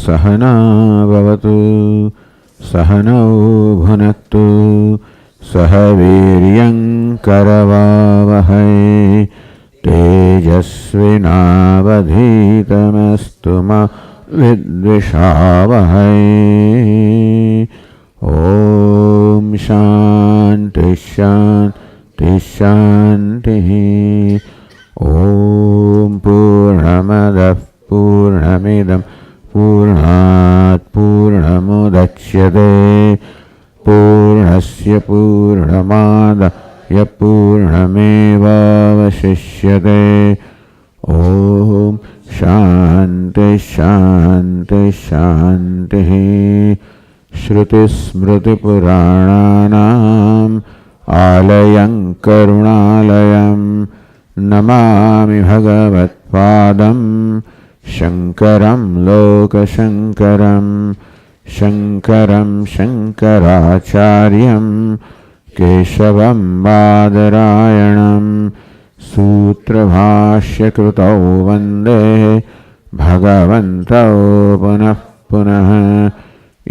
सहना भवतु सहनौ भुनक्तु सह वीर्यं करवावहै तेजस्विनावधीतमस्तु मा विद्विषावहै। ओम शांति शांति शांति। ओम पूर्णमदः पूर्णमिदं पूर्णात् पूर्णमुदच्यते पूर्णस्य पूर्णमादाय पूर्णमेवावशिष्यते। ओम शांति शांति शांति। श्रुतिस्मृतिपुराणानाम् आलयं करुणालयं नमामि भगवत्पादं शङ्करं लोकशङ्करं शङ्करं शङ्कराचार्यं केशवं बादरायणं सूत्रभाष्यकृतौ वन्दे भगवन्तौ पुनः पुनः।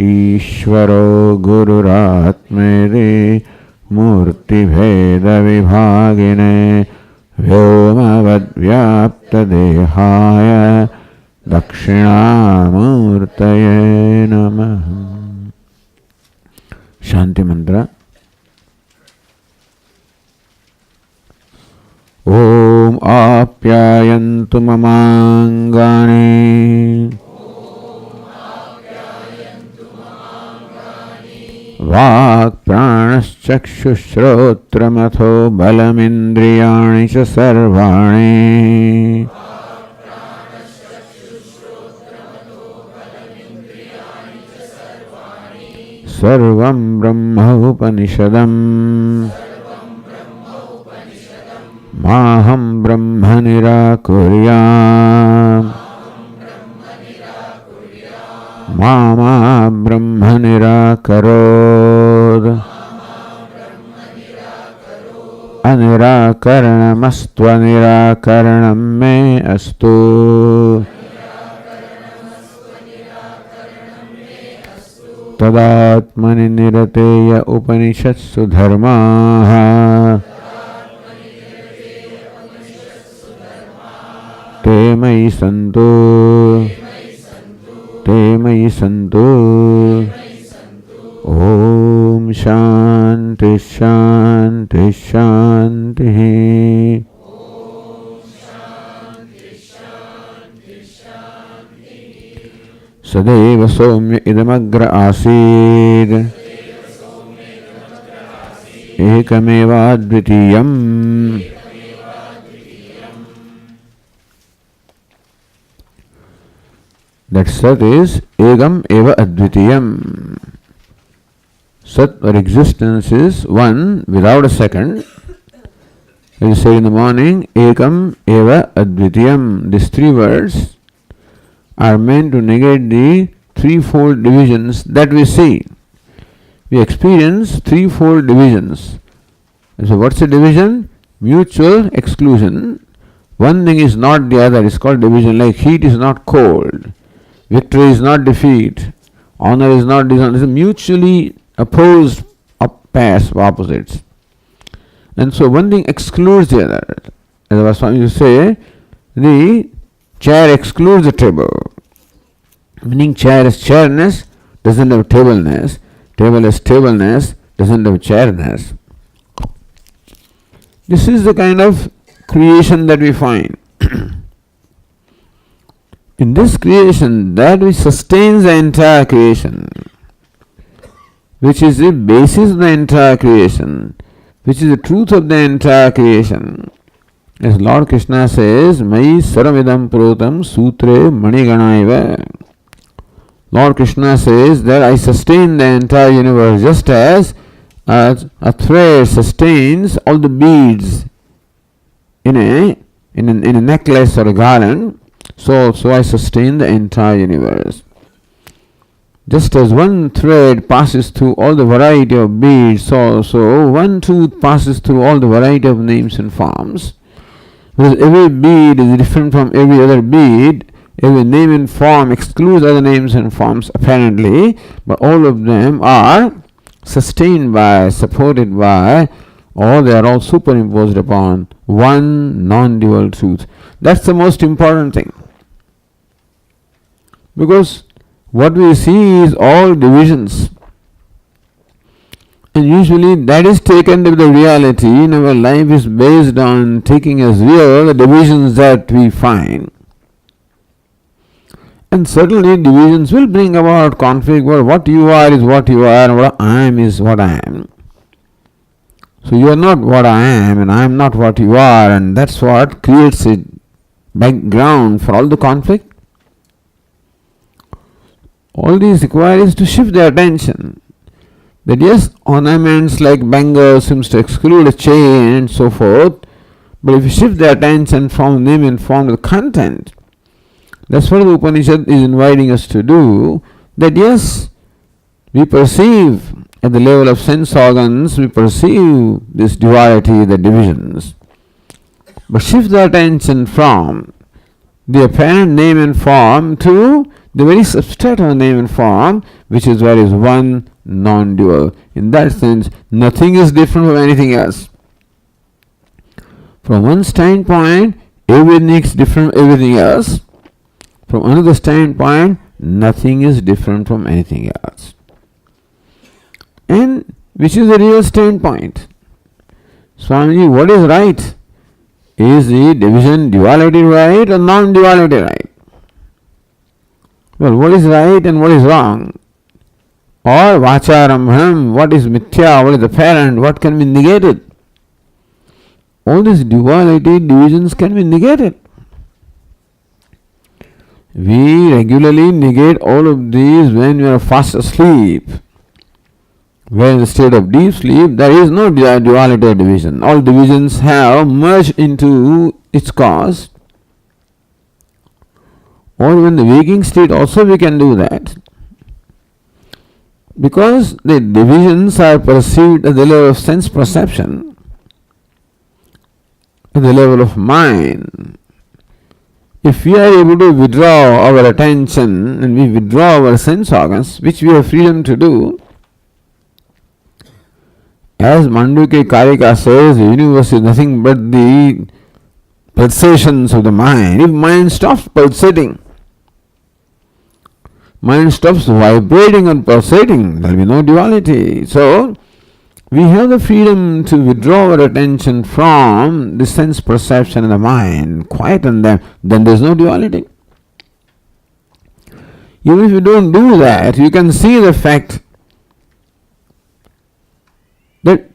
ईश्वरो गुरुरात्मेति मूर्तिभेदविभागिने व्योमवद्व्याप्तदेहाय दक्षिणामूर्तये नमः। शांति मंत्र। ओम आप्यायन्तु ममाङ्गानि वाक् प्राणश्चक्षुश्रोत्रमथो बलमिन्द्रियाणि च सर्वाणि सर्वं ब्रह्म उपनिषदम् माहं ब्रह्म निराकुर्याम् मामा ब्रह्म निराकरोत् अनिराकरणमस्त्वनिराकरणं मे अस्तु। तदात्मनि निरतेय उपनिषत्सु धर्माः ते मयि सन्तु ते मयि सन्तु। ओम शांति शांति शांति। सदैव सौम्य इदमग्र आसीत् एकमेवाद्वितीयम्। That Sat is Egam Eva Advitiyam. Sat or existence is one without a second. As you say in the morning, Ekam Eva Advitiyam. These three words are meant to negate the threefold divisions that we see. We experience threefold divisions. And so what's a division? Mutual exclusion. One thing is not the other. It's called division. Like heat is not cold. Victory is not defeat. Honor is not dishonor. It's mutually opposed pairs of opposites. And so one thing excludes the other. As our Swami used to say, the chair excludes the table. Meaning chair has chairness, doesn't have tableness. Table has tableness, doesn't have chairness. This is the kind of creation that we find. In this creation, that which sustains the entire creation, which is the basis of the entire creation, which is the truth of the entire creation. As Lord Krishna says, Mai Saramidam Protam Sutre Maniganaiva. Lord Krishna says that I sustain the entire universe just as a thread sustains all the beads in a necklace or a garland. So also I sustain the entire universe. Just as one thread passes through all the variety of beads, so also one truth passes through all the variety of names and forms. Because every bead is different from every other bead, every name and form excludes other names and forms apparently, but all of them are sustained by, supported by, or they are all superimposed upon one non-dual truth. That's the most important thing. Because what we see is all divisions. And usually that is taken to be the reality. In our life is based on taking as real the divisions that we find. And certainly divisions will bring about conflict, where what you are is what you are and what I am is what I am. So you are not what I am and I am not what you are, and that's what creates a background for all the conflict. All these require is to shift the attention. That yes, ornaments like bangles seems to exclude a chain and so forth, but if you shift the attention from name and form to the content, that's what the Upanishad is inviting us to do. That yes, we perceive at the level of sense organs, we perceive this duality, the divisions, but shift the attention from the apparent name and form to the very substrate of name and form, which is where is one non-dual. In that sense, nothing is different from anything else. From one standpoint, everything is different from everything else. From another standpoint, nothing is different from anything else. And which is the real standpoint? Swamiji, what is right? Is the division duality right or non-duality right? Well, what is right and what is wrong? Or vacharambhanam, what is mithya, what is apparent, what can be negated? All these duality, divisions can be negated. We regularly negate all of these when we are fast asleep. When in the state of deep sleep, there is no duality or division. All divisions have merged into its cause. Or when the waking state also we can do that. Because the divisions are perceived at the level of sense perception, at the level of mind. If we are able to withdraw our attention and we withdraw our sense organs, which we have freedom to do, as Mandukya Karika says, the universe is nothing but the pulsations of the mind. If mind stops pulsating, mind stops vibrating and pulsating, there will be no duality. So, we have the freedom to withdraw our attention from the sense perception in the mind, quieten them, then there is no duality. Even if you don't do that, you can see the fact that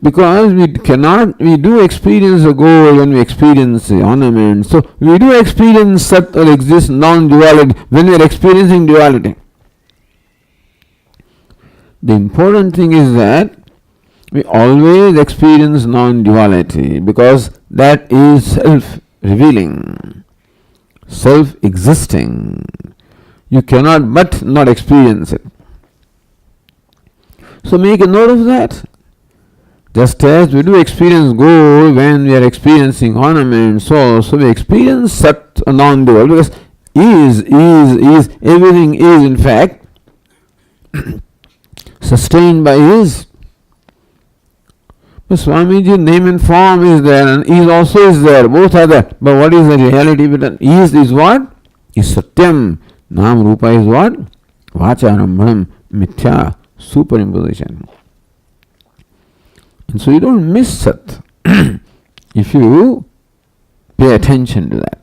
because we do experience the gold when we experience the ornament. So we do experience sat or exist non-duality when we are experiencing duality. The important thing is that we always experience non-duality, because that is self-revealing, self-existing. You cannot but not experience it. So make a note of that. Just as we do experience gold when we are experiencing ornaments, so we experience sat or non-dual, because is, everything is in fact sustained by is. But Swamiji, name and form is there and is also is there, both are there. But what is the reality? Is what? Is Satyam. Nam Rupa is what? Vacharambhanam, Mithya, superimposition. And so you don't miss Sat if you pay attention to that.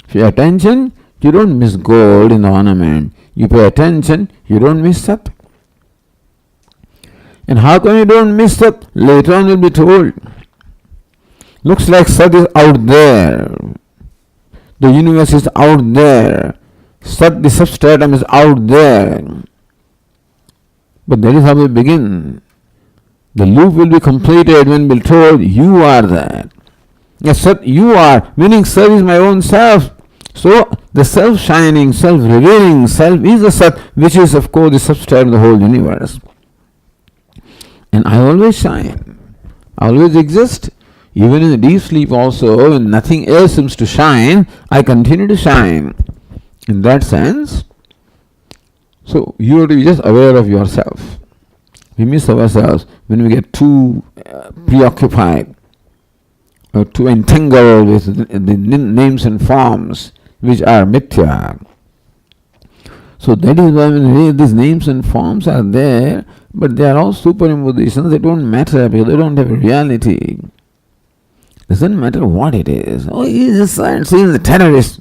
If you pay attention, you don't miss gold in the ornament. You pay attention, you don't miss Sat. And how come you don't miss Sat? Later on you'll be told. Looks like Sat is out there. The universe is out there. Sat, the substratum, is out there. But that is how we begin. The loop will be completed when we'll be told, you are that. Yes, Sat, you are, meaning Sat is my own self. So, the self-shining, self-revealing self is the Sat, which is of course the substrate of the whole universe. And I always shine. I always exist. Even in the deep sleep also, when nothing else seems to shine, I continue to shine. In that sense, so you have to be just aware of yourself. We miss ourselves when we get too preoccupied or too entangled with the names and forms which are mithya. So that is why these names and forms are there, but they are all superimpositions. They don't matter because they don't have reality. Doesn't matter what it is. Oh, he is a science, he is a terrorist.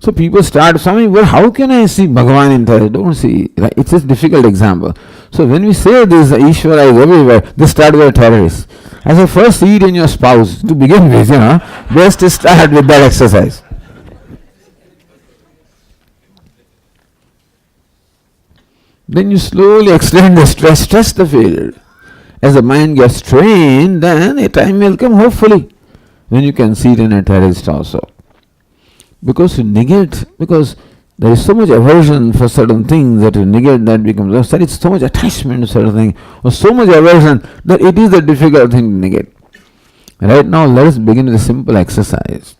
So people start, Swami, well, how can I see Bhagavan in terrorist? Don't see. It's a difficult example. So when we say this, Ishvara is everywhere, they start with a terrorist. I say, first see it in your spouse. To begin with, best to start with that exercise. Then you slowly extend the stress the field. As the mind gets trained, then a time will come, hopefully, when you can see it in a terrorist also. Because you negate, because there is so much aversion for certain things that you negate, that becomes, there is so much attachment to certain things, or so much aversion that it is a difficult thing to negate. Right now, let us begin with a simple exercise.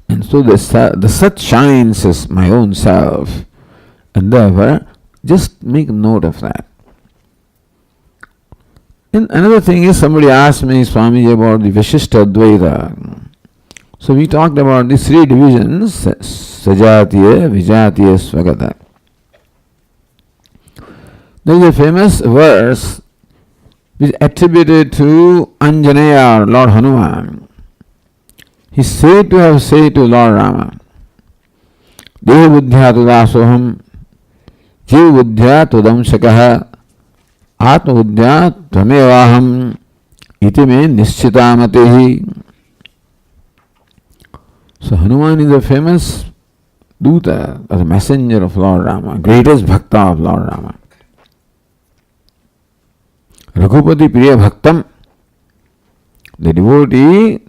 And so the Sat shines as my own self. And therefore, just make note of that. And another thing is, somebody asked me, Swami, about the Vishishta Dvaita. So we talked about these three divisions, Sajatiya, Vijatiya, Swagata. There is a famous verse which is attributed to Anjaneya, or Lord Hanuman. He said to have said to Lord Rama, Deha buddhya tudasoham, Jiv buddhya tudam shakaha, Atma buddhya tvamevaham, iti me nischitamatih. So Hanuman is a famous Duta, as a messenger of Lord Rama, greatest Bhakta of Lord Rama. Raghupati Priya Bhaktam, the devotee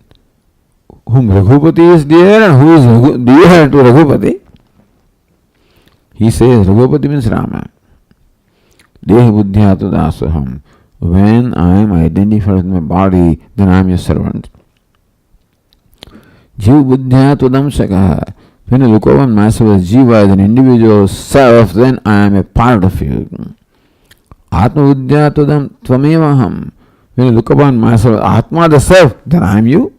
whom Raghupati is dear and who is dear to Raghupati, he says Raghupati means Rama. Deha buddhya tudasaham. When I am identified with my body, then I am your servant. Jiv buddhya tudam shakaha. When I look upon myself as Jiva, as an individual self, then I am a part of you. Atma buddhya tudam tvamevaham. When I look upon myself as Atma, the self, then I am you.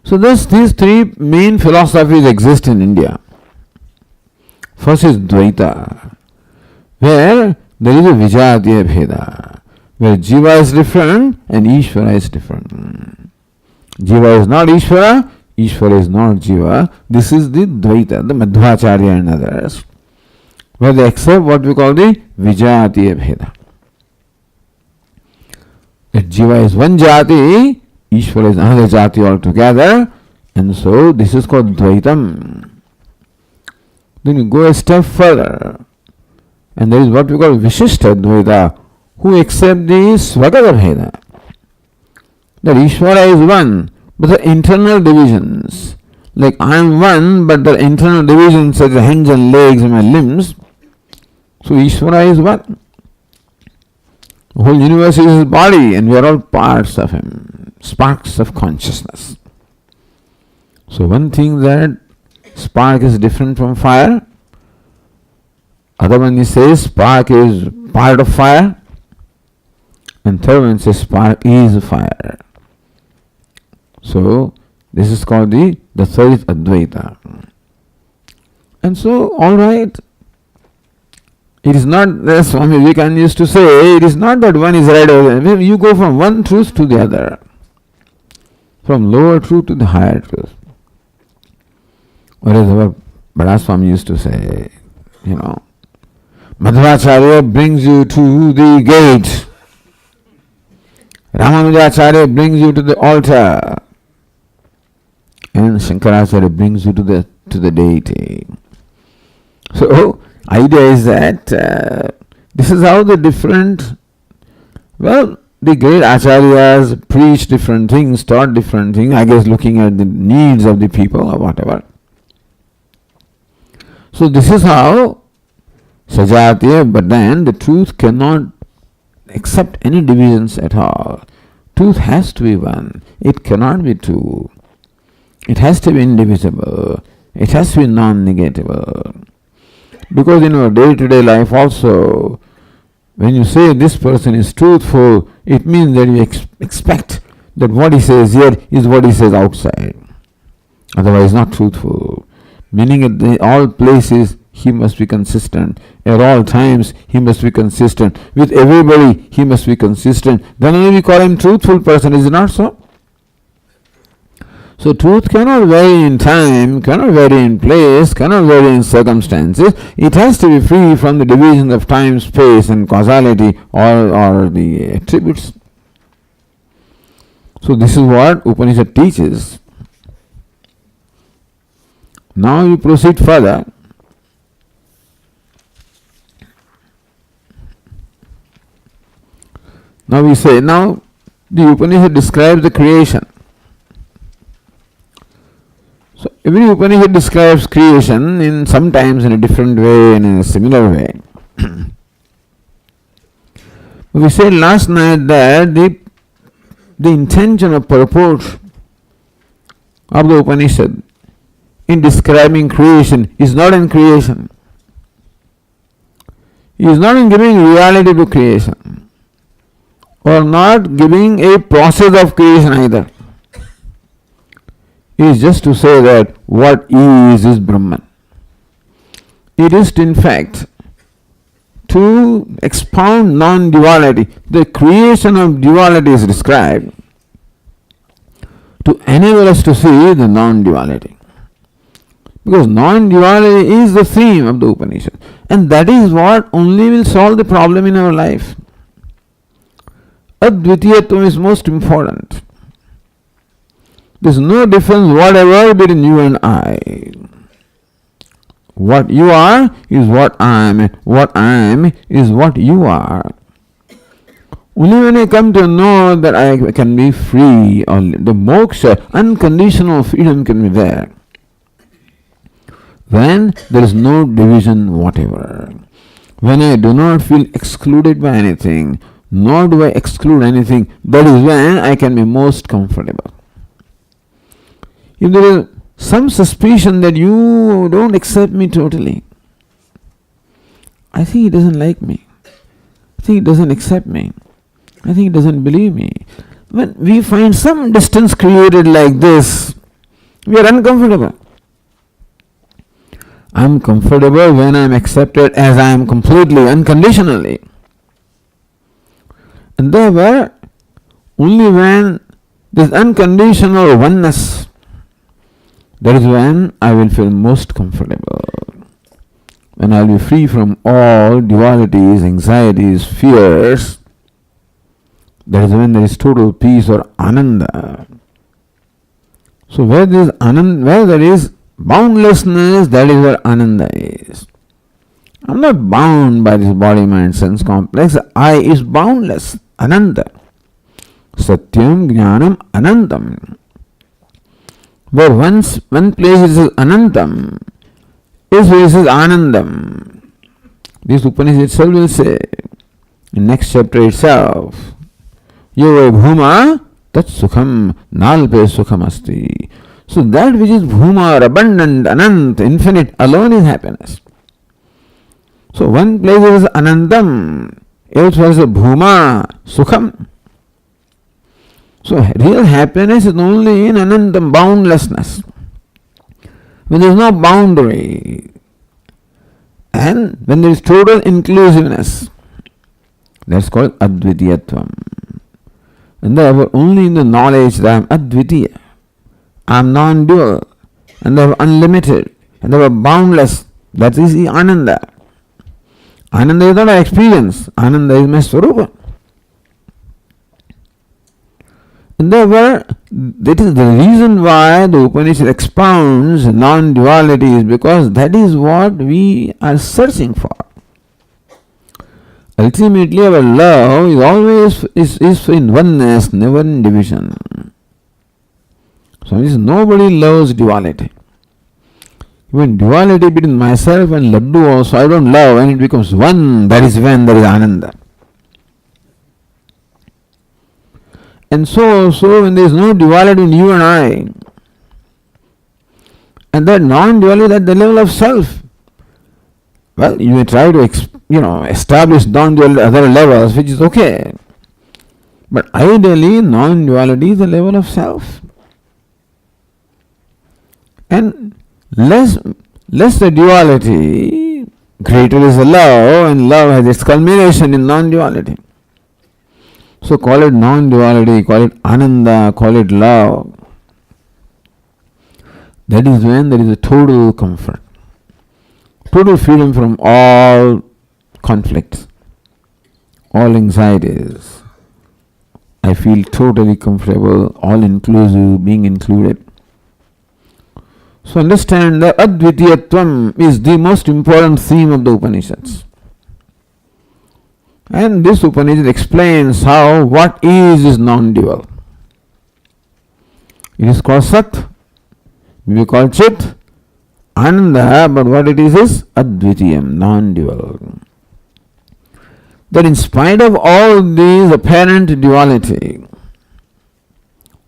So thus these three main philosophies exist in India. First is Dvaita, where there is a Vijatiya Bheda, where Jiva is different and Ishvara is different. Jiva is not Ishvara, Ishvara is not Jiva. This is the Dvaita, the Madhvacharya and others, where they accept what we call the Vijatiya Bheda. That Jiva is one Jati, Ishvara is another Jati altogether, and so this is called Dvaitam. Then you go a step further, and there is what we call Vishishta Dvaita, who accept the Swagata Bheda. That Ishvara is one, but the internal divisions, like I am one, but the internal divisions such as hands and legs and my limbs, so Ishvara is one. The whole universe is his body, and we are all parts of him, sparks of consciousness. So one thing that spark is different from fire, other one says spark is part of fire, and third one says spark is fire. So this is called the third is Advaita. And so, all right, it is not, as Swami Vivekananda used to say, it is not that one is right or wrong. You go from one truth to the other, from lower truth to the higher truth. Whereas our Bada Swami used to say, Madhvacharya brings you to the gate, Ramanujacharya brings you to the altar, and Shankaracharya brings you to the deity. So, idea is that this is how the different, the great acharyas preach different things, taught different things, I guess looking at the needs of the people or whatever. So this is how Sajatiya, but then the truth cannot accept any divisions at all. Truth has to be one. It cannot be two. It has to be indivisible. It has to be non-negatable. Because in our day-to-day life also, when you say this person is truthful, it means that you expect that what he says here is what he says outside. Otherwise not truthful. Meaning at all places he must be consistent. At all times he must be consistent. With everybody he must be consistent. Then only we call him truthful person, is it not so? So truth cannot vary in time, cannot vary in place, cannot vary in circumstances. It has to be free from the division of time, space and causality or the attributes. So this is what Upanishad teaches. Now you proceed further. Now we say, now the Upanishad describes the creation. So every Upanishad describes creation in sometimes in a different way and in a similar way. We said last night that the intention or purport of the Upanishad in describing creation is not in creation. He is not in giving reality to creation, or not giving a process of creation either. It is just to say that what is Brahman. It is in fact to expound non-duality. The creation of duality is described to enable us to see the non-duality. Because non-duality is the theme of the Upanishad. And that is what only will solve the problem in our life. Advitiyatvam is most important. There is no difference whatever between you and I. What you are is what I am, and what I am is what you are. Only when I come to know that I can be free, or the moksha, unconditional freedom can be there, when there is no division whatever. When I do not feel excluded by anything, nor do I exclude anything, that is when I can be most comfortable. If there is some suspicion that you don't accept me totally, I think he doesn't like me. I think he doesn't accept me. I think he doesn't believe me. When we find some distance created like this, we are uncomfortable. I am comfortable when I am accepted as I am completely, unconditionally. And therefore, only when there is unconditional oneness, that is when I will feel most comfortable. When I will be free from all dualities, anxieties, fears, that is when there is total peace or ananda. So where there is ananda, where there is boundlessness, that is where ananda is. I am not bound by this body, mind, sense complex. I is boundless, ananda. Satyam, Jnanam, Anantam. Where one place it says Anantam, is where it says Anandam. This Upanishad itself will say, in next chapter itself, Yo Bhuma Tat Sukham Nalpe Sukham Asti. So that which is Bhuma, or abundant, Anant, infinite, alone is happiness. So one place is Anandam, elsewhere is Bhuma, Sukham. So real happiness is only in Anandam, boundlessness. When there is no boundary, and when there is total inclusiveness, that's called Advitiyatvam. And therefore only in the knowledge that I am Advitiya, I am non-dual, and therefore unlimited, and therefore boundless, that is the Ananda. Ananda is not an experience, Ananda is my Swarupa. And therefore, that is the reason why the Upanishad expounds non-duality, is because that is what we are searching for. Ultimately, our love is always is in oneness, never in division. So nobody loves duality. Even duality between myself and Laddu also, I don't love, and it becomes one, that is when there is Ananda. And so when there is no duality in you and I, And that non-duality is at the level of self. Well, you may try to establish non-duality at other levels, which is okay. But ideally, non-duality is the level of self. And less the duality, greater is the love, and love has its culmination in non-duality. So call it non-duality, call it ananda, call it love. That is when there is a total comfort, total freedom from all conflicts, all anxieties. I feel totally comfortable, all inclusive, being included. So understand that Advitiyatvam is the most important theme of the Upanishads. And this Upanishad explains how what is non-dual. It is called Sat, we call Chit, Ananda, but what it is Advitiyam, non-dual. That in spite of all these apparent duality,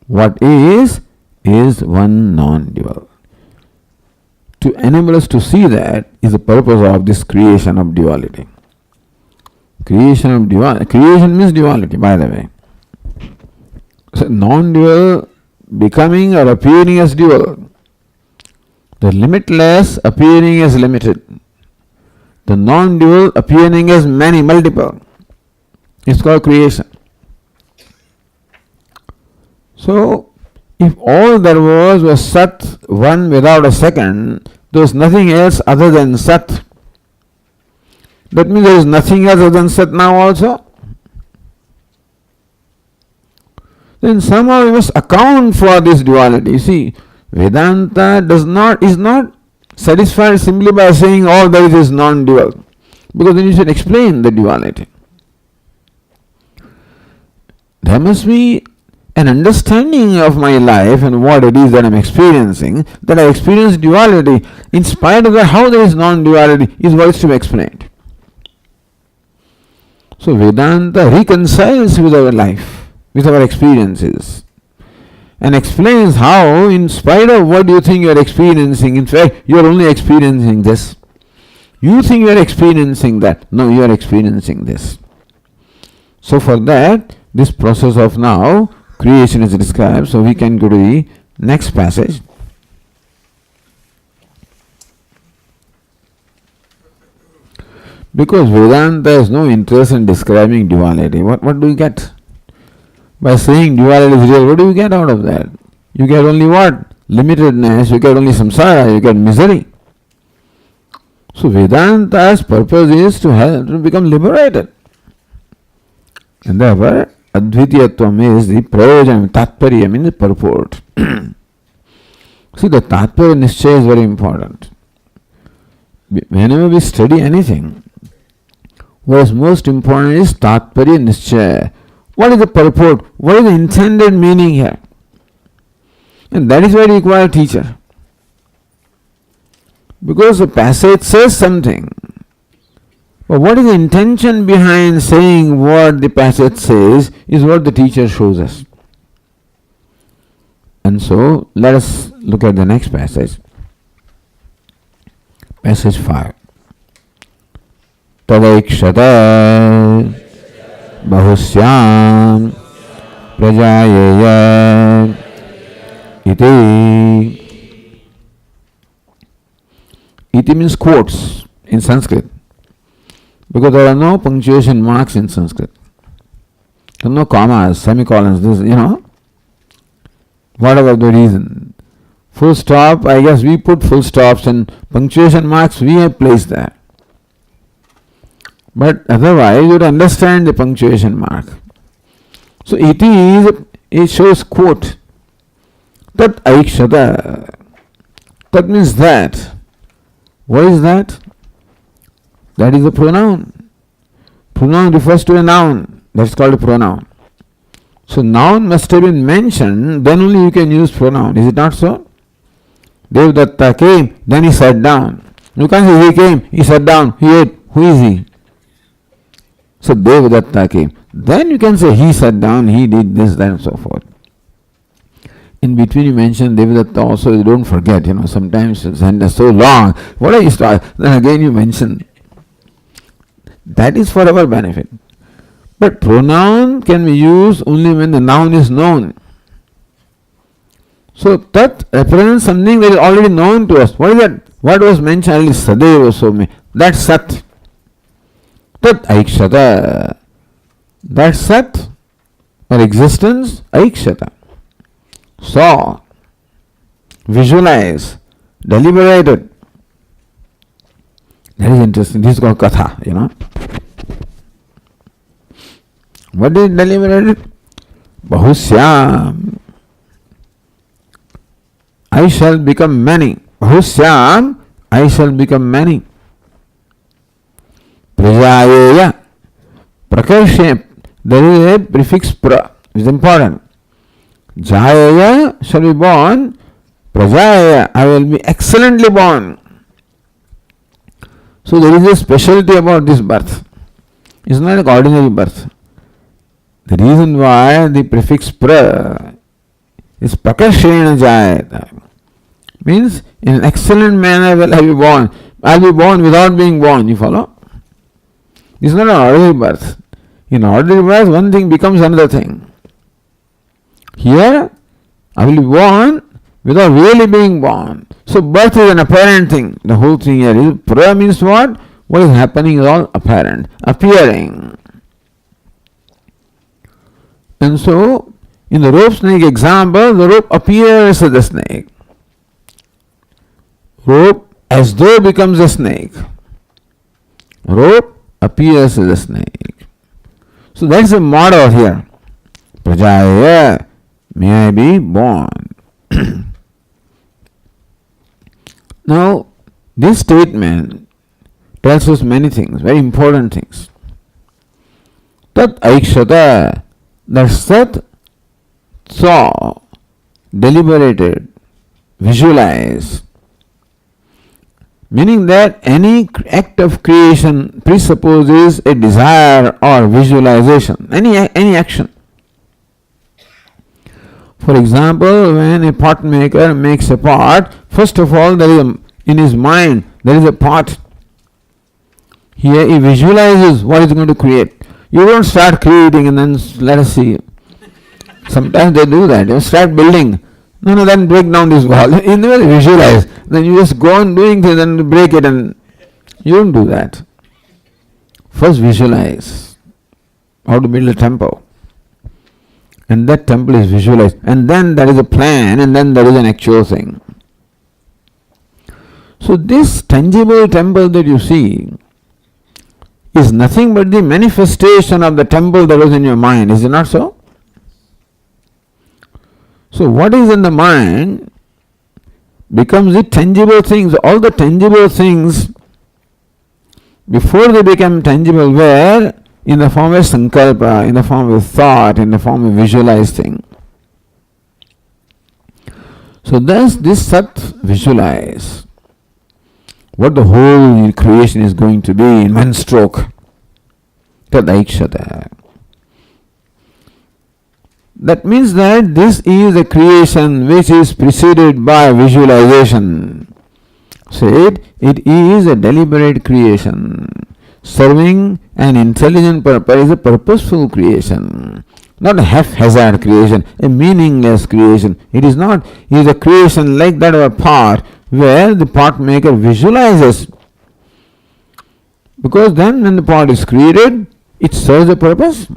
what is one non-dual. To enable us to see that is the purpose of this creation of duality. Creation means duality, by the way. So non-dual becoming or appearing as dual. The limitless appearing as limited. The non-dual appearing as many, multiple. It's called creation. So, if all there was Sat, one without a second, there was nothing else other than Sat. That means there is nothing else other than Sat now also. Then somehow we must account for this duality. You see, Vedanta is not satisfied simply by saying all there is non-dual, because then you should explain the duality. There must be an understanding of my life and what it is that I am experiencing, that I experience duality. In spite of that, how there is non-duality is what is to be explained. So Vedanta reconciles with our life, with our experiences, and explains how, in spite of what you think you are experiencing, in fact, you are only experiencing this. You think you are experiencing that. No, you are experiencing this. So for that, this process of now, creation is described. So we can go to the next passage. Because Vedanta has no interest in describing duality. What do you get? By saying duality is real, what do you get out of that? You get only what? Limitedness, you get only samsara, you get misery. So Vedanta's purpose is to help to become liberated. And therefore, Advitiyatvam is the prayojan, tatparya means the purport. See, the tatparya nischaya is very important. Whenever we study anything, what is most important is tatparya nischaya. What is the purport? What is the intended meaning here? And that is why you require a teacher. Because the passage says something. But what is the intention behind saying what the passage says is what the teacher shows us. And so, let us look at the next passage. Passage 5. Tadaikshata bahusyam prajayeya iti. Iti means quotes in Sanskrit. Because there are no punctuation marks in Sanskrit. There are no commas, semicolons, whatever the reason. Full stop, I guess we put full stops, and punctuation marks we have placed there. But otherwise you would understand the punctuation mark. So it shows quote. Tat aikshata. That means that. What is that? That is a pronoun. Pronoun refers to a noun. That's called a pronoun. So noun must have been mentioned, then only you can use pronoun. Is it not so? Devdatta came, then he sat down. You can't say he came, he sat down, he ate. Who is he? So Devdatta came. Then you can say he sat down, he did this, that and so forth. in between you mention Devadatta also, you don't forget, sometimes the sentence so long. What are you start? Then again you mention. That is for our benefit. But pronoun can be used only when the noun is known. So that represents something that is already known to us. What is that? What was mentioned is Sadeva Somi. That's Sat. Tat Aikshata. That Sat or existence, Aikshata. Saw, visualize, deliberated. That is interesting. This is called Katha, What is deliberated? Bahusyam. I shall become many. Bahusyam, I shall become many. Prajayeya. Prakarshe. There is a prefix pra, which is important. Jayaya shall be born. Prajayaya, I will be excellently born. So there is a specialty about this birth. It's not like ordinary birth. The reason why the prefix pra is prakarshena jayata means in an excellent manner will I be born. I will be born without being born. You follow? It's not an ordinary birth. In ordinary birth, one thing becomes another thing. Here, I will be born without really being born. So birth is an apparent thing. The whole thing here is, pra means what? What is happening is all apparent, appearing. And so, in the rope snake example, the rope appears as the snake. Rope as though becomes a snake. Rope appears as a snake. So that's the model here. Prajaya, may I be born. Now, this statement tells us many things, very important things. Tat aikshata, that Sat saw, deliberated, visualized. Meaning that any act of creation presupposes a desire or visualization, any action. For example, when a pot maker makes a pot, first of all, in his mind, there is a pot. Here he visualizes what he's going to create. You don't start creating and then let us see. Sometimes they do that. You start building. No, then break down this wall. You never visualize. Then you just go on doing things and break it, and you don't do that. First visualize how to build a temple. And that temple is visualized. And then there is a plan, and then there is an actual thing. So this tangible temple that you see is nothing but the manifestation of the temple that was in your mind. Is it not so? So what is in the mind becomes the tangible things. All the tangible things, before they become tangible, were in the form of sankalpa, in the form of thought, in the form of visualized thing. So thus this Sat visualize what the whole creation is going to be in one stroke. Tadaikshata. That means that this is a creation which is preceded by visualization. Said it is a deliberate creation, serving an intelligent purpose, is a purposeful creation, not a haphazard creation, a meaningless creation. It is not. It is a creation like that of a pot, where the pot maker visualizes. Because then when the pot is created, it serves a purpose.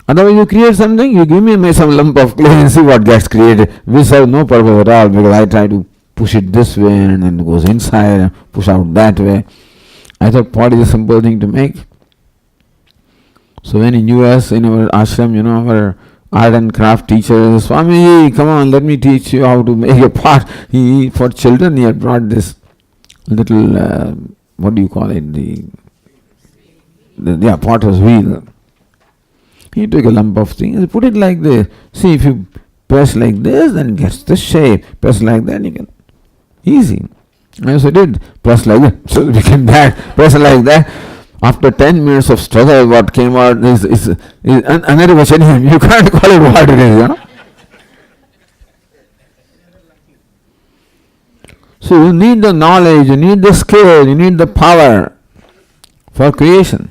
Otherwise you create something, you give me some lump of clay and see what gets created. We serve no purpose at all, because I try to push it this way and then it goes inside and push out that way. I thought pot is a simple thing to make. So when in US, in our ashram, our art and craft teacher, Swami, come on, let me teach you how to make a pot. For children, he had brought this little, what do you call it? The potter's wheel. He took a lump of things, put it like this. See, if you press like this, then it gets the shape. Press like that, you can. Easy. I also did. Press like that, so it became that. Press like that. After 10 minutes of struggle, what came out is another version. You can't call it what it is, So you need the knowledge, you need the skill, you need the power for creation.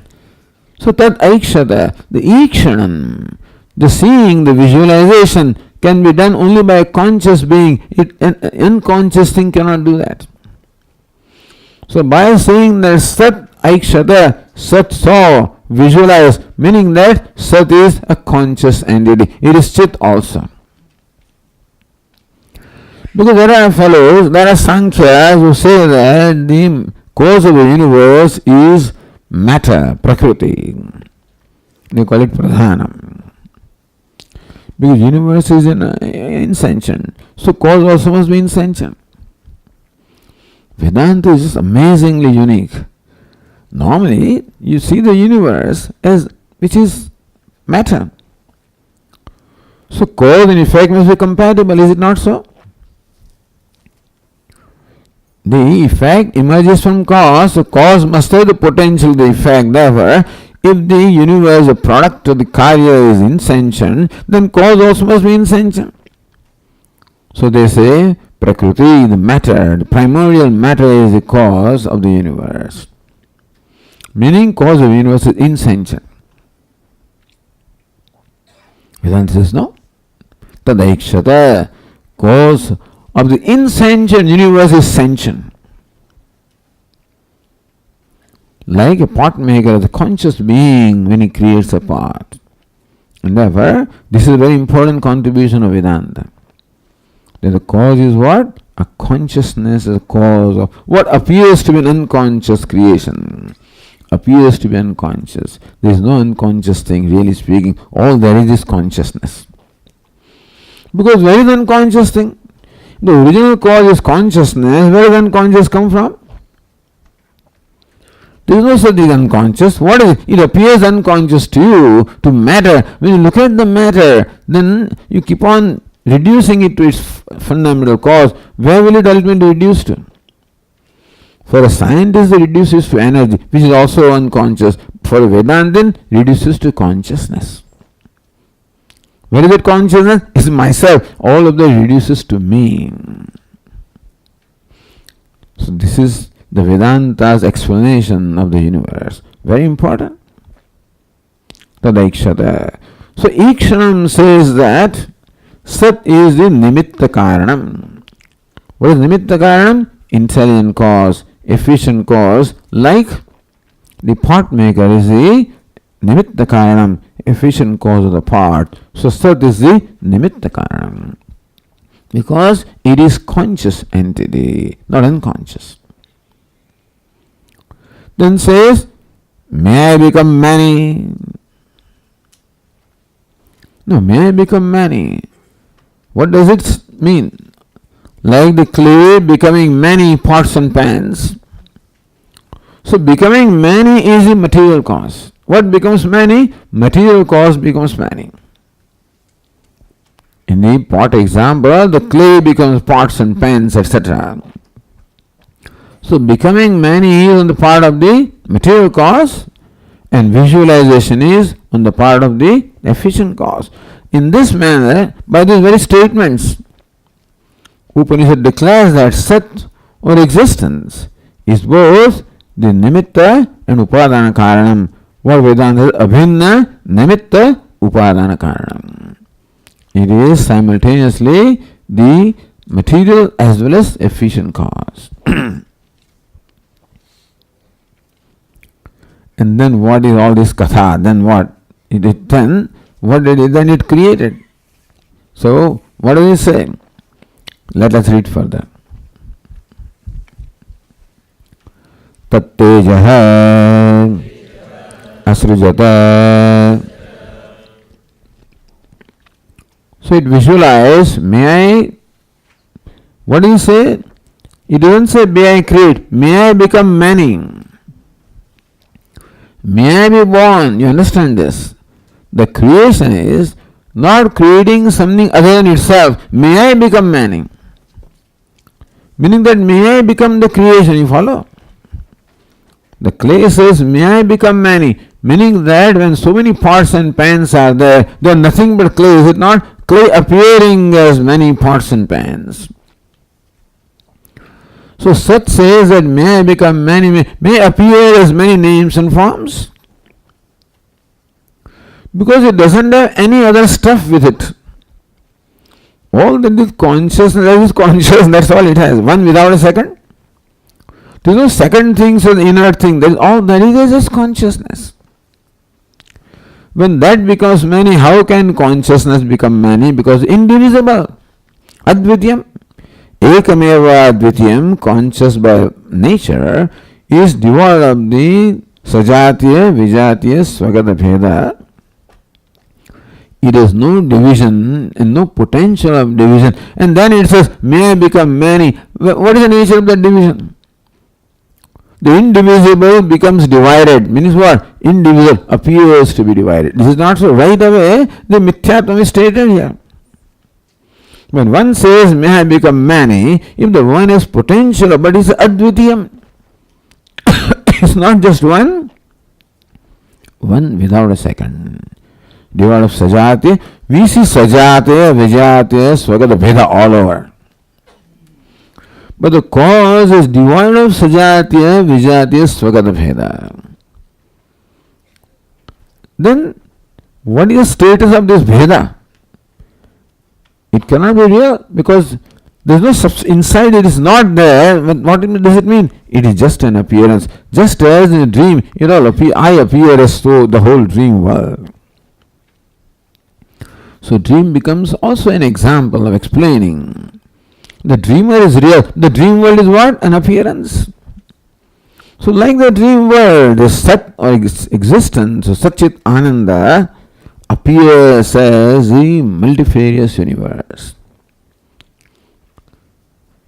So tat aikshata, the ikshanam, the seeing, the visualization can be done only by a conscious being. An unconscious thing cannot do that. So by saying that Sat Aikshata, Sat saw, visualize, meaning that Sat is a conscious entity. It is Chit also. Because there are fellows, there are Sankhyas who say that the cause of the universe is matter, Prakriti. They call it Pradhanam. Because universe is insentient. So cause also must be insentient. Vedanta is just amazingly unique. Normally, you see the universe as which is matter. So cause and effect must be compatible, is it not so? The effect emerges from cause, so cause must have the potential, the effect. Therefore, if the universe, the product of the karya is insentient, then cause also must be insentient. So they say, Prakriti, the matter, the primordial matter is the cause of the universe. Meaning, cause of the universe is insentient. Vedanta says no. Tadaikshata, cause of the insentient universe is sentient. Like a pot maker, the conscious being when he creates a pot. And therefore, this is a very important contribution of Vedanta. That the cause is what? A consciousness is a cause of what appears to be an unconscious creation. Appears to be unconscious. There is no unconscious thing, really speaking. All there is consciousness. Because where is the unconscious thing? The original cause is consciousness. Where does unconscious come from? There is no such thing unconscious. What is it? It appears unconscious to you, to matter. When you look at the matter, then you keep on reducing it to its fundamental cause. Where will it ultimately reduce to? For a scientist, it reduces to energy, which is also unconscious. For a Vedantin, it reduces to consciousness. Where is that consciousness? It's myself. All of that reduces to me. So this is the Vedanta's explanation of the universe. Very important. Tadaikshata. So Ikshanam says that Sat is the Nimitta Karanam. What is Nimitta Karanam? Intelligent cause, efficient cause, like the pot maker is the Nimitta Karanam, efficient cause of the pot. So Sat is the Nimitta Karanam. Because it is conscious entity, not unconscious. Then says, may I become many? No, may I become many? What does it mean? Like the clay becoming many pots and pans. So becoming many is the material cause. What becomes many? Material cause becomes many. In the pot example, the clay becomes pots and pans, etc. So becoming many is on the part of the material cause, and visualization is on the part of the efficient cause. In this manner, by these very statements, Upanishad declares that Sat or existence is both the Nimitta and Upadana Karanam. What Vedanta is Abhinna Nimitta Upadana Karanam. It is simultaneously the material as well as efficient cause. And then what is all this katha? Then what? What did it then it created? So what does it say? Let us read further. Tattejaha asrujata. So it visualize, may I, what do you say? It doesn't say may I create, may I become many. May I be born. You understand this? The creation is not creating something other than itself. May I become many. Meaning that may I become the creation. You follow? The clay says may I become many. Meaning that when so many pots and pans are there, they are nothing but clay. Is it not? Clay appearing as many pots and pans. So Sat says that may become many, may appear as many names and forms. Because it doesn't have any other stuff with it. All that is consciousness, that's all it has. One without a second. There is no second thing, so the inert thing. That is all that is just consciousness. When that becomes many, how can consciousness become many? Because indivisible. Advityam. Ekameva Advityam, conscious by nature, is devoid of the Sajatiya, Vijatiya, Swagata Bheda. It has no division and no potential of division. And then it says, may become many. What is the nature of that division? The indivisible becomes divided. Means what? Indivisible appears to be divided. This is not so. Right away, the Mithyatvam is stated here. When one says, may I become many, if the one has potential, but it's Advitiyam. It's not just one without a second. Devoid of Sajati. We see Sajati, Vijati, Swagata Bheda all over. But the cause is devoid of Sajatiya, Vijatiya, Swagata Bheda. Then, what is the status of this Bheda? It cannot be real because there is no substance inside, it is not there. What does it mean? It is just an appearance. Just as in a dream, I appear as though the whole dream world. So, dream becomes also an example of explaining. The dreamer is real. The dream world is what? An appearance. So like the dream world, the Sat or existence, or Satchit Ananda appears as the multifarious universe.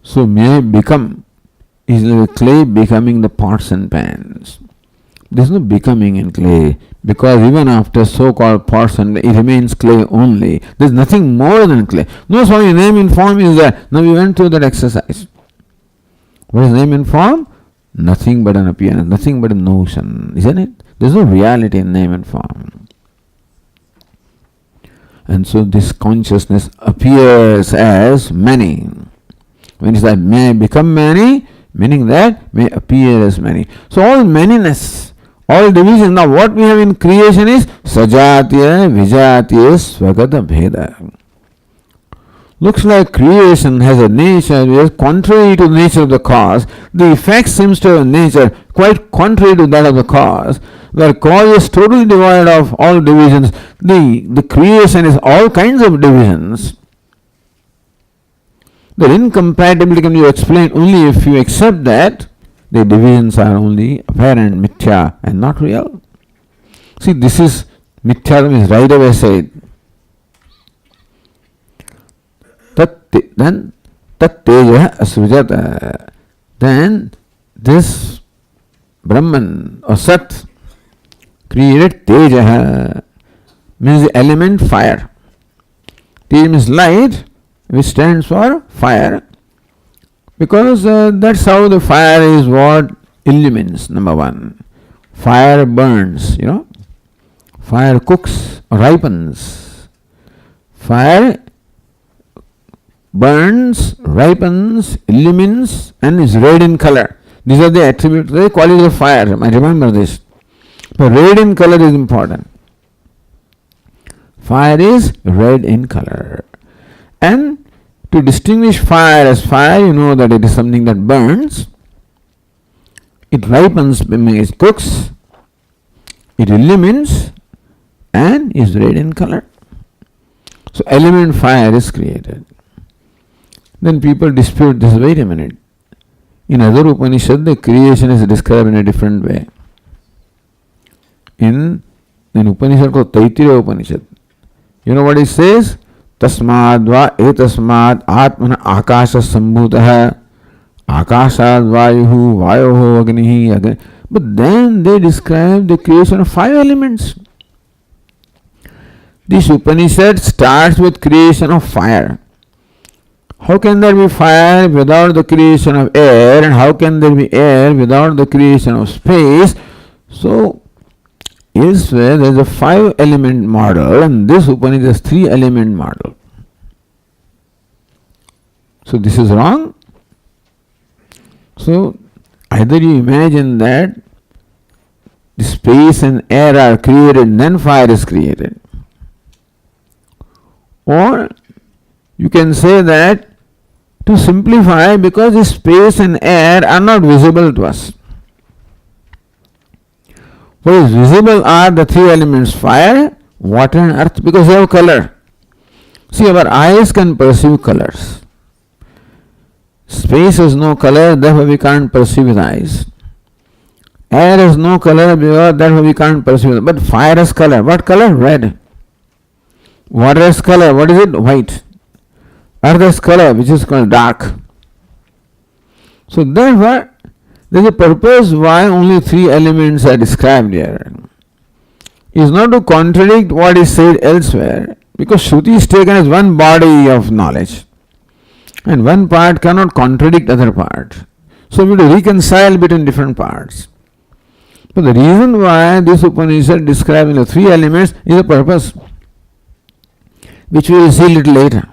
So may become is like clay becoming the pots and pans. There is no becoming in clay because even after so-called pots and it remains clay only. There is nothing more than clay. No, Swami, name and form is there. Now we went through that exercise. What is name and form? Nothing but an appearance, nothing but a notion, isn't it? There is no reality in name and form. And so this consciousness appears as many. When it says may become many, meaning that may appear as many. So all manyness, all division. Now what we have in creation is Sajatiya, Vijatiya, Swagata Bheda. Looks like creation has a nature which is contrary to the nature of the cause. The effect seems to have a nature quite contrary to that of the cause. Where cause is totally devoid of all divisions, the creation is all kinds of divisions. The incompatibility can be explained only if you accept that the divisions are only apparent, mithya, and not real. See, this is mithya is right away said. Then tat teja asrujata. Then this Brahman or Sat created teja, means the element fire. Teja means light, which stands for fire, because that's how the fire is what illumines. Number one, fire burns, fire cooks or ripens. Fire burns, ripens, illumines, and is red in color. These are the attributes, the qualities of fire. I remember this. But red in color is important. Fire is red in color. And to distinguish fire as fire, you know that it is something that burns. It ripens, it cooks, it illumines, and is red in color. So element fire is created. Then people dispute this. Wait a minute. In other Upanishad, the creation is described in a different way. In an Upanishad called Taittiriya Upanishad, you know what it says? Tasmad va etasmad atmana akasha sambhutah akashad vayuhu vayoho agnihi. But then they describe the creation of 5 elements. This Upanishad starts with creation of fire. How can there be fire without the creation of air, and how can there be air without the creation of space? So, elsewhere there is a 5-element model, and this Upanishad is 3-element model. So this is wrong. So either you imagine that the space and air are created, then fire is created. Or you can say that, to simplify, because the space and air are not visible to us. What is visible are the three elements, fire, water and earth, because they have color. See, our eyes can perceive colors. Space has no color, therefore we can't perceive with eyes. Air has no color, therefore we can't perceive it. But fire has color. What color? Red. Water has color. What is it? White. Earth has color, which is called dark. So therefore, there is a purpose why only three elements are described here. It is not to contradict what is said elsewhere, because Shruti is taken as one body of knowledge, and one part cannot contradict other part. So we have to reconcile between different parts. But the reason why this Upanishad describing the three elements is a purpose, which we will see a little later.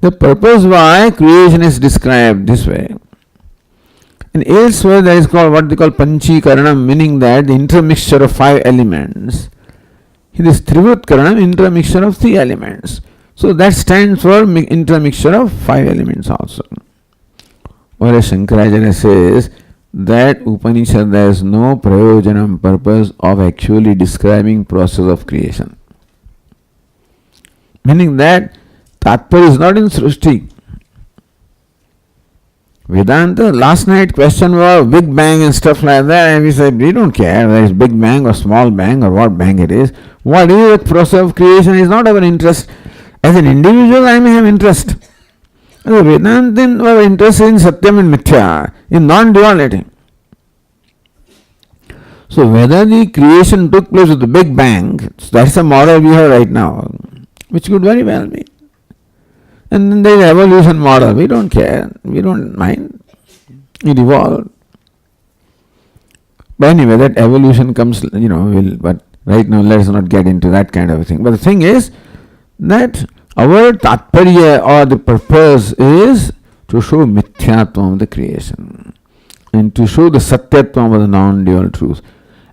The purpose why creation is described this way. And elsewhere there is called what they call Panchikaranam, meaning that the intermixture of five elements. It is Trivutkaranam, intermixture of three elements. So that stands for intermixture of five elements also. Whereas Shankaracharya says that Upanishad there is no prayojanam, purpose of actually describing process of creation. Meaning that Tatpara is not in Srishti. Vedanta, last night question was Big Bang and stuff like that, and we said we don't care whether it's Big Bang or small bang or what bang it is. What is the process of creation is not our interest. As an individual, I may have interest. As a Vedantin, our interest is in Satyam and Mithya, in non-duality. So whether the creation took place with the Big Bang, that's the model we have right now, which could very well be. And then there is evolution model. We don't care. We don't mind. It evolved. But anyway, that evolution comes, but right now let's not get into that kind of a thing. But the thing is that our tatparya or the purpose is to show mithyatvam of the creation and to show the satyatvam of the non-dual truth.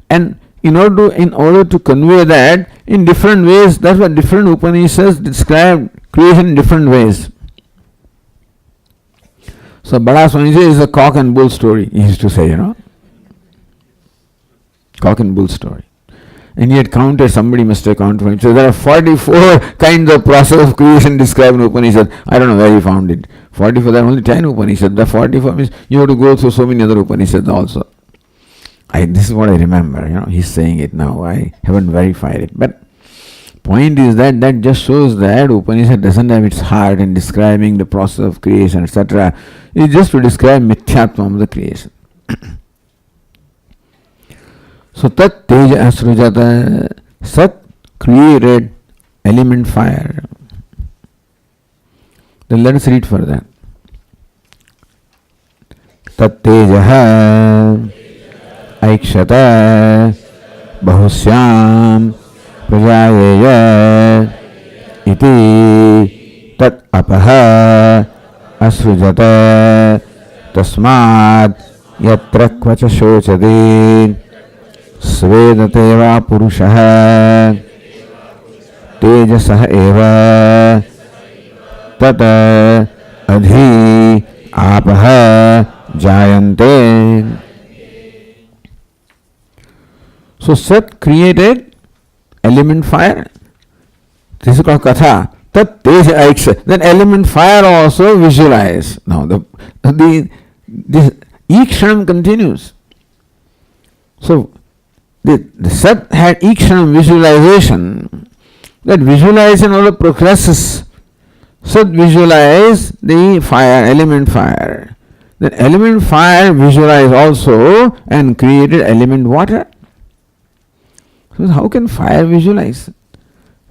And in order to convey that in different ways, that's what different Upanishads describe creation in different ways. So Bada Swamiji is a cock and bull story, he used to say, cock and bull story. And he had counted, somebody must have counted for him. So there are 44 kinds of process of creation described in Upanishad. I don't know where he found it. 44, there are only 10 Upanishads. The 44 means you have to go through so many other Upanishads also. This is what I remember, he's saying it now. I haven't verified it. But point is that just shows that Upanishad doesn't have its heart in describing the process of creation, etc. It's just to describe mithyatvam of the creation. So tat teja asrujata, sat created element fire. Then let us read further. Tat tejaha aikshata bahusyam prajayeya iti tat apaha asrujata tasmad yatra kvacha shochati svedate va purushaha tejasah eva tata adhi apaha jayante. So Sat created element fire. This is called Katha. Tat teja aiksha. Then element fire also visualize. Now this ikshanam continues. So the Sat had ikshanam visualization. That visualization also progresses. Sat visualized the fire, element fire. Then element fire visualized also and created element water. So how can fire visualize?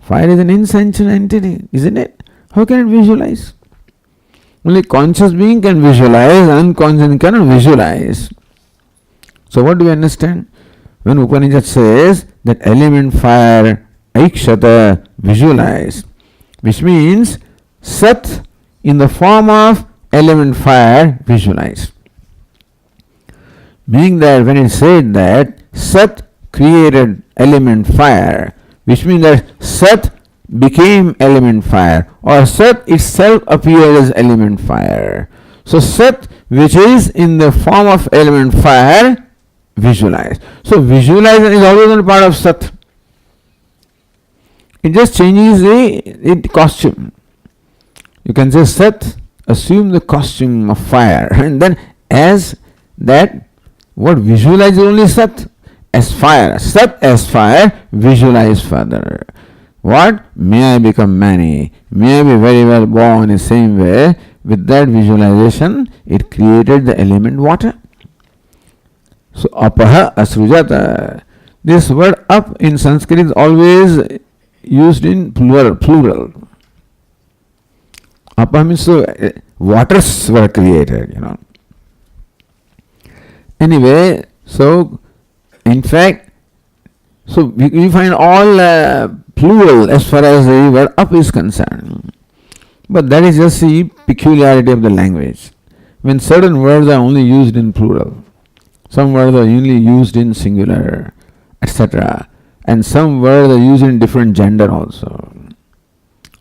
Fire is an insentient entity, isn't it? How can it visualize? Only conscious being can visualize, unconscious cannot visualize. So what do we understand? When Upanishad says that element fire, aikshata, visualize, which means Sat in the form of element fire, visualize. Meaning that when it said that Sat created element fire, which means that Sat became element fire, or Sat itself appeared as element fire. So Sat, which is in the form of element fire, visualized. So visualization is always a part of Sat. It just changes the costume. You can say Sat, assume the costume of fire, and then as that, what visualize only Sat as fire. Sat as fire, visualize further. What? May I become many. May I be very well born in the same way. With that visualization, it created the element water. So, apaha asrujata. This word up in Sanskrit is always used in plural. Apaha means waters were created, Anyway, so in fact, so we find all plural as far as the word up is concerned. But that is just the peculiarity of the language. When certain words are only used in plural, some words are only used in singular, etc. And some words are used in different gender also.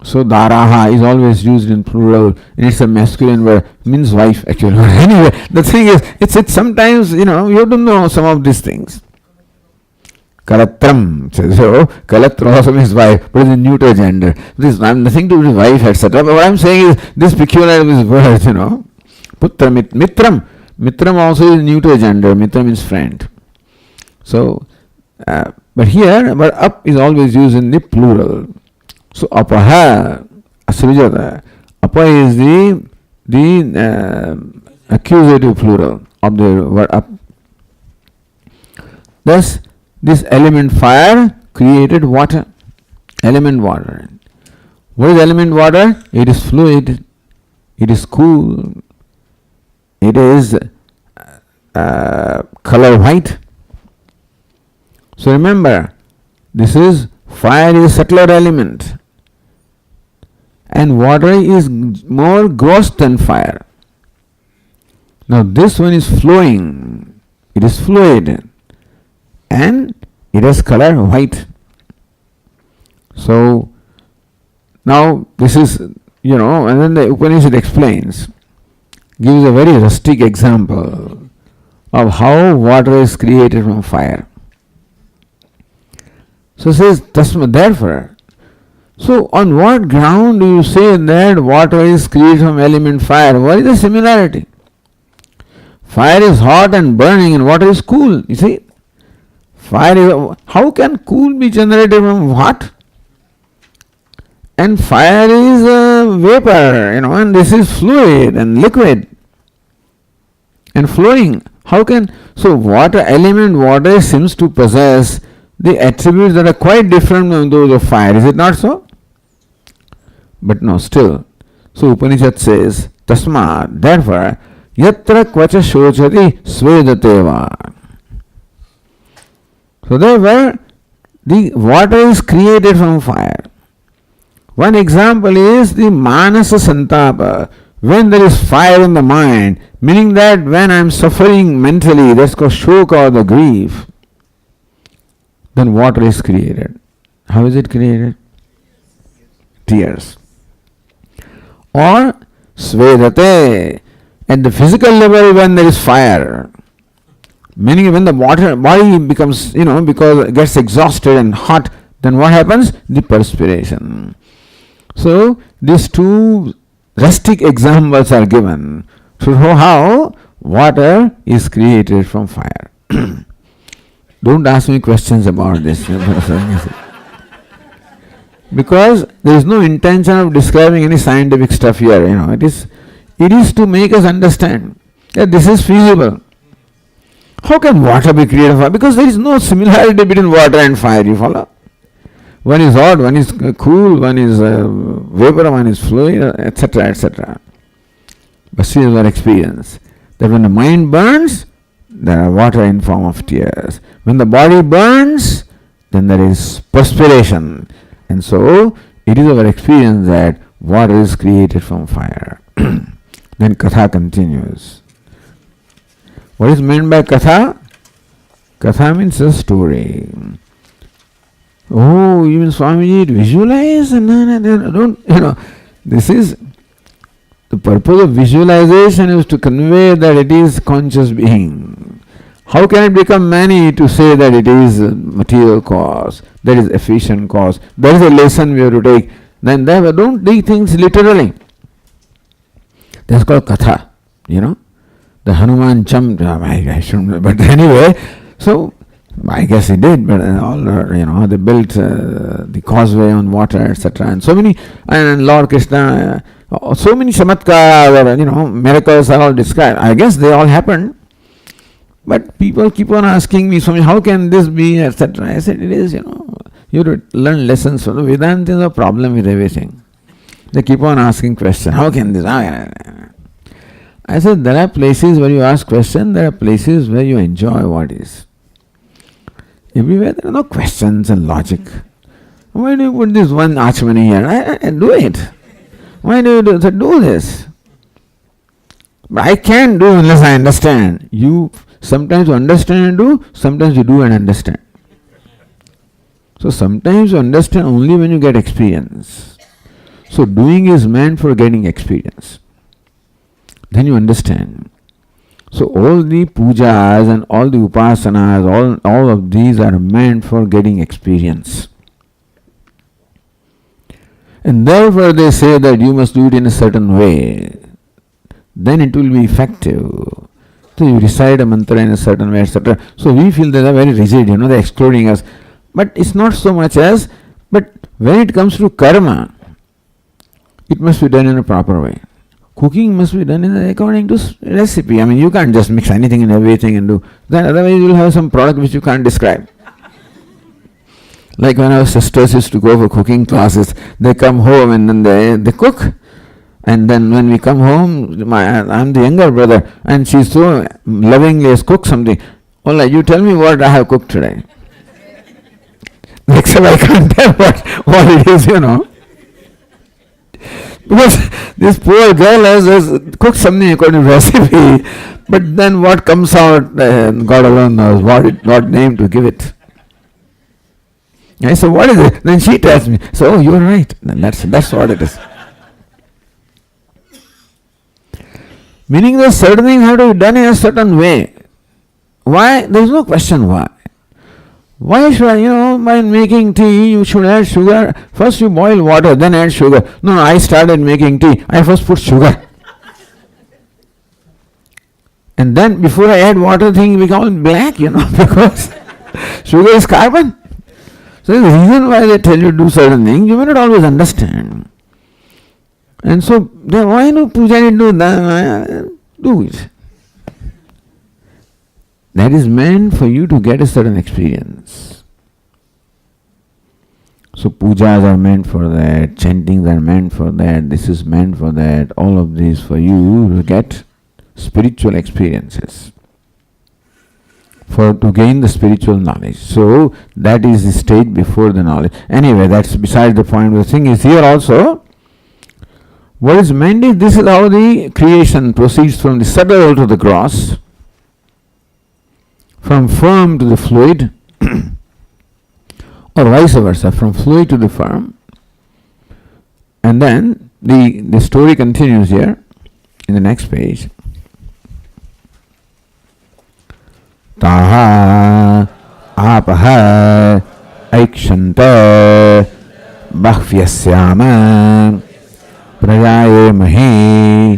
So daraha is always used in plural, and it's a masculine word, means wife actually. Anyway, the thing is, it's sometimes, you have to know some of these things. Kalatram, so Kalatra also means wife, but it's in neuter gender. This has nothing to do with wife, etc. But what I'm saying is, this peculiarity of this word, Putra, Mitram. Mitram also is neuter gender. Mitra means friend. So, but here, but up is always used in the plural. So apaha asrujata. Apa is the accusative plural of the word up. Thus, this element fire created water. Element water. What is element water? It is fluid. It is cool. It is color white. So remember, this is fire is a subtler element, and water is more gross than fire. Now this one is flowing, it is fluid, and it has color white. So now this is, and then the Upanishad explains, gives a very rustic example of how water is created from fire. So says, therefore, so on what ground do you say that water is created from element fire? What is the similarity? Fire is hot and burning and water is cool. You see? How can cool be generated from hot? And fire is a vapor, and this is fluid and liquid and flowing. So water seems to possess the attributes that are quite different from those of fire. Is it not so? But no, still. So Upanishad says, Tasmat, therefore, yatra kvacha shochati svedate. So therefore, the water is created from fire. One example is the manasa santapa, when there is fire in the mind, meaning that when I am suffering mentally, that's called shoka or the grief, then water is created. How is it created? Tears. Or svedate, at the physical level when there is fire, meaning when the body becomes, because it gets exhausted and hot, then what happens? The perspiration. So these two rustic examples are given to show how water is created from fire. Don't ask me questions about this. Because there is no intention of describing any scientific stuff here. It is to make us understand that this is feasible. How can water be created from fire? Because there is no similarity between water and fire, you follow? One is hot, one is cool, one is vapor, one is fluid, etc., etc. But see our experience that when the mind burns, there are water in form of tears. When the body burns, then there is perspiration. And so, it is our experience that water is created from fire. Then Katha continues. What is meant by katha? Katha means a story. Oh, even Swamiji visualize? No, don't, this is the purpose of visualization is to convey that it is conscious being. How can it become many to say that it is material cause, that is efficient cause? That is a lesson we have to take. Then don't take things literally. That's called katha, The Hanuman jumped, I shouldn't, but anyway, so I guess he did, but they built the causeway on water, etc. And so many, and Lord Krishna, so many chamatkar, miracles are all described. I guess they all happened. But people keep on asking me, Swami, how can this be, etc. I said, it is, you have to learn lessons from the Vedanta. Is a problem with everything. They keep on asking questions. How can this? I said, there are places where you ask questions, there are places where you enjoy what is. Everywhere there are no questions and logic. Why do you put this one achmani here? I do it. Why do you do this? But I can't do unless I understand. Sometimes you understand and do, sometimes you do and understand. So sometimes you understand only when you get experience. So doing is meant for getting experience. Then you understand. So all the pujas and all the upasanas, all of these are meant for getting experience. And therefore they say that you must do it in a certain way. Then it will be effective. So you recite a mantra in a certain way, etc. So we feel they are very rigid, they're excluding us. But it's not so much as, but when it comes to karma, it must be done in a proper way. Cooking must be done according to recipe. You can't just mix anything and everything and do that. Otherwise you will have some product which you can't describe. Like when our sisters used to go for cooking classes, they come home and then they cook. And then when we come home, I'm the younger brother, and she so lovingly has cooked something. Ola, you tell me what I have cooked today. Except I can't tell what it is, Because this poor girl has cooked something according to recipe, but then what comes out, God alone knows what name to give it. I said, what is it? Then she tells me, so you're right. Then that's what it is. Meaning that certain things have to be done in a certain way. Why? There is no question why. Why should by making tea, you should add sugar. First you boil water, then add sugar. No, I started making tea. I first put sugar. And then before I add water, things become black, because sugar is carbon. So the reason why they tell you to do certain things, you may not always understand. And so, then why no puja do that? Do it. That is meant for you to get a certain experience. So pujas are meant for that, chantings are meant for that, this is meant for that, all of this for you to get spiritual experiences. To gain the spiritual knowledge. So that is the stage before the knowledge. Anyway, that's beside the point. The thing is here also, what is meant is this is how the creation proceeds from the subtle to the gross, from firm to the fluid, or vice versa, from fluid to the firm. And then the story continues here in the next page. Taha apaha aikshanta bahvyasyama prajaye mahi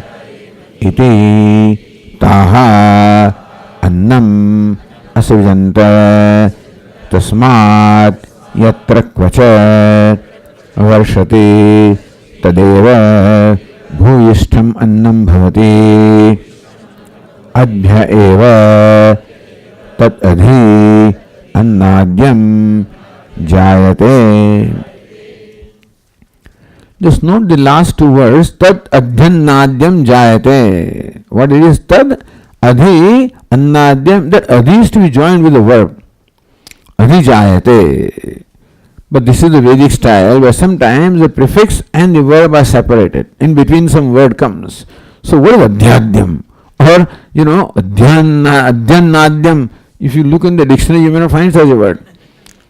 iti taha annam asavijanta tasmat yatra kvacha varshati tadeva bhuyishtham annam bhavati adhya eva tat adhi annadyam jayate. Just note the last two words, tat adhyannadyam jayate. What it is? Tad adhi annadyam. That adhi is to be joined with the verb. Adhi jayate. But this is the Vedic style where sometimes the prefix and the verb are separated. In between some word comes. So what is adhyadyam? Or, adhyanadyam. If you look in the dictionary, you may not find such a word.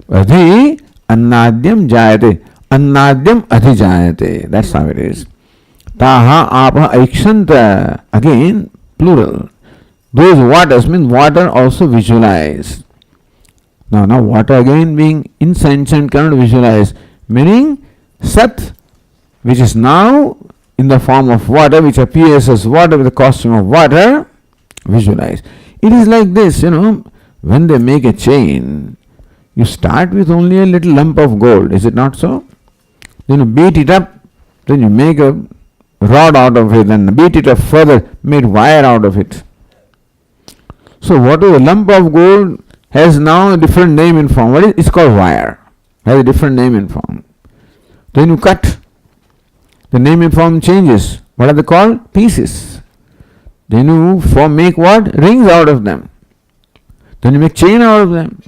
Adhi annadyam jayate. Annadyam adhijayate. That's how it is. Taha apa aikshanta. Again, plural. Those waters means water also visualize. Now water again being insentient cannot visualize. Meaning Sat, which is now in the form of water, which appears as water with the costume of water, visualize. It is like this, when they make a chain, you start with only a little lump of gold, is it not so? Then you beat it up, then you make a rod out of it, and beat it up further, make wire out of it. So what is a lump of gold has now a different name and form. What is it? It's called wire. Has a different name and form. Then you cut. The name and form changes. What are they called? Pieces. Then you make what? Rings out of them. Then you make chain out of them.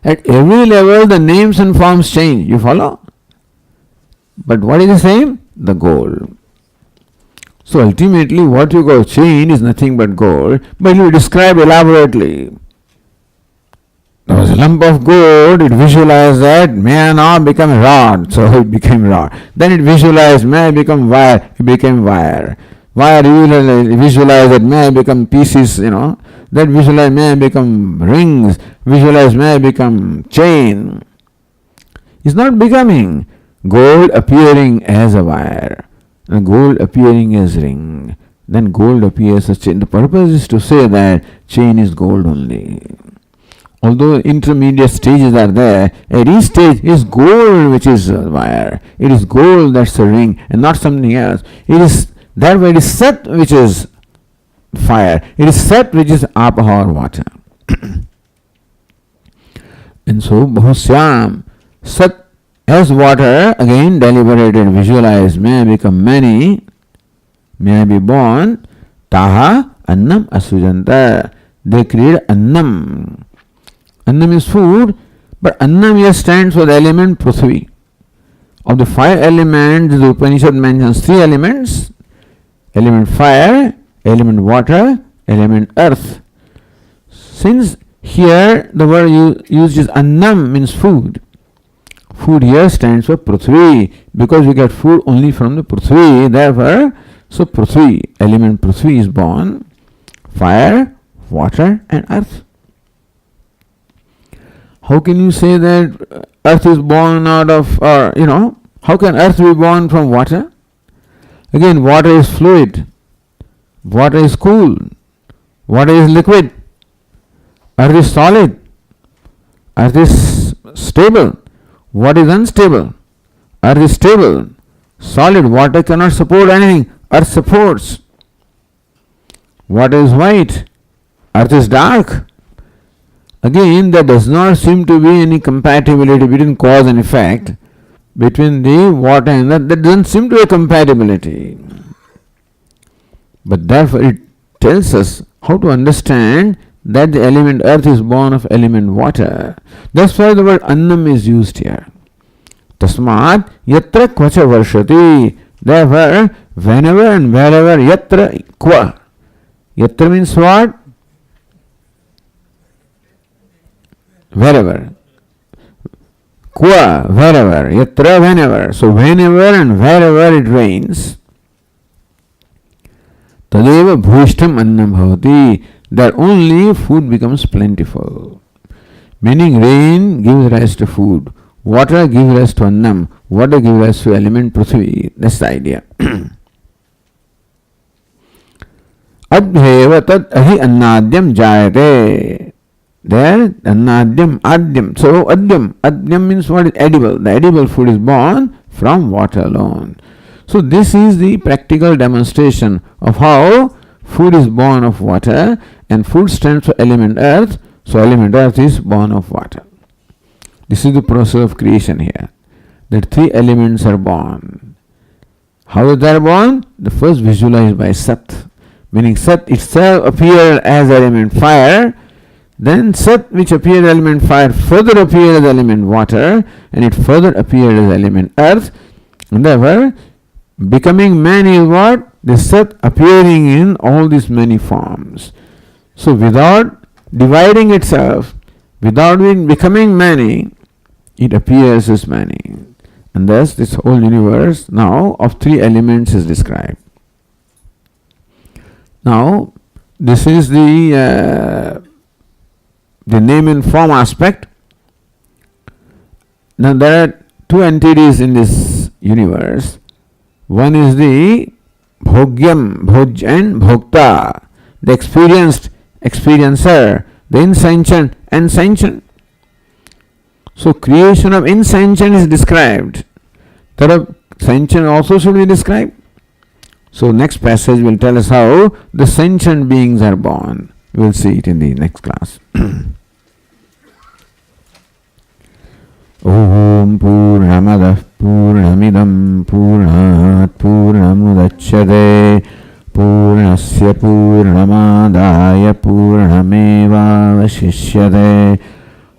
At every level the names and forms change. You follow? But what is the same? The gold. So ultimately what you call chain is nothing but gold, but you describe elaborately. There was a lump of gold, it visualized that, may I now become a rod, so it became rod. Then it visualized, may I become wire, it became wire. Wire visualized that, may I become pieces, That visualized, may I become rings, visualized, may I become chain. It's not becoming. Gold appearing as a wire, and gold appearing as ring. Then gold appears as chain. The purpose is to say that chain is gold only. Although intermediate stages are there, at each stage is gold which is a wire. It is gold that's a ring and not something else. It is that way it is Sat which is fire. It is Sat which is apaha or water. And so Bahusyam, Sat as water, again deliberated, visualized, may I become many, may I be born, Taha Annam Asujanta. They create Annam. Annam is food, but Annam here stands for the element Prithvi. Of the 5 elements, the Upanishad mentions 3 elements: element fire, element water, element earth. Since here the word used is Annam, means food. Food here stands for Prithvi, because we get food only from the Prithvi. Therefore, so Prithvi, element Prithvi is born, fire, water and earth. How can you say that earth is born out of, how can earth be born from water? Again, water is fluid, water is cool, water is liquid, earth is solid, earth is stable. What is unstable? Earth is stable, solid. Water cannot support anything. Earth supports. Water is white. Earth is dark. Again, there does not seem to be any compatibility between cause and effect between the water and earth. There doesn't seem to be a compatibility. But therefore, it tells us how to understand that the element earth is born of element water. That's why the word annam is used here. Tasmat yatra kvacha varshati. Therefore, whenever and wherever, yatra kwa. Yatra means what? Wherever. Kwa, wherever. Yatra, whenever. So whenever and wherever it rains, tadeva bhuishtam annam bhavati. That only food becomes plentiful. Meaning rain gives rise to food, water gives rise to annam, water gives rise to element Prithvi. That's the idea. Adhyeva tad ahi annadyam jayate. There, annadyam, adyam. So adyam means what is edible. The edible food is born from water alone. So this is the practical demonstration of how food is born of water, and food stands for element earth, so element earth is born of water. This is the process of creation here. That 3 elements are born. How they are born? The first visualized by Sat, meaning Sat itself appeared as element fire, then Sat which appeared as element fire further appeared as element water, and it further appeared as element earth, and therefore becoming man is what? the Sat appearing in all these many forms. So without dividing itself, without becoming many, it appears as many. And thus this whole universe now of three elements is described. Now this is the name and form aspect. Now there are two entities in this universe. One is the Bhogyam, Bhoj and Bhokta, the experienced, experiencer, the insentient and sentient. So creation of insentient is described. That sentient also should be described. So next passage will tell us how the sentient beings are born. We will see it in the next class. Om Purnamadah Purnamidam Purnat Purnamudachyate Purnasya Purnamadaya Purnamevavashishyate.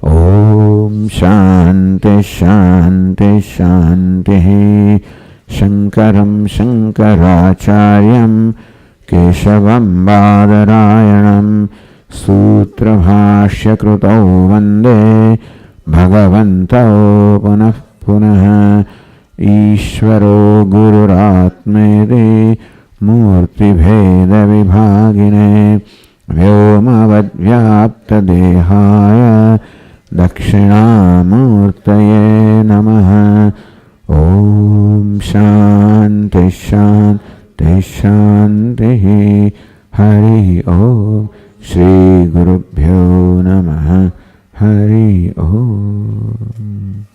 Om Shanti Shanti Shanti. Shankaram Shankaracharyam Keshavam Badarayanam Sutra Bhashya Krutau Vande Bhagavantao Punah Punah. Ishvaro Gururatmeri Murti Bheda Vibhagine Vyomavad Vyapta Dehaya Dakshinamurtaye Namaha. Om Shanti Shanti Shanti. Hari Om. Shri Gurubhyo Namaha. Hari Om.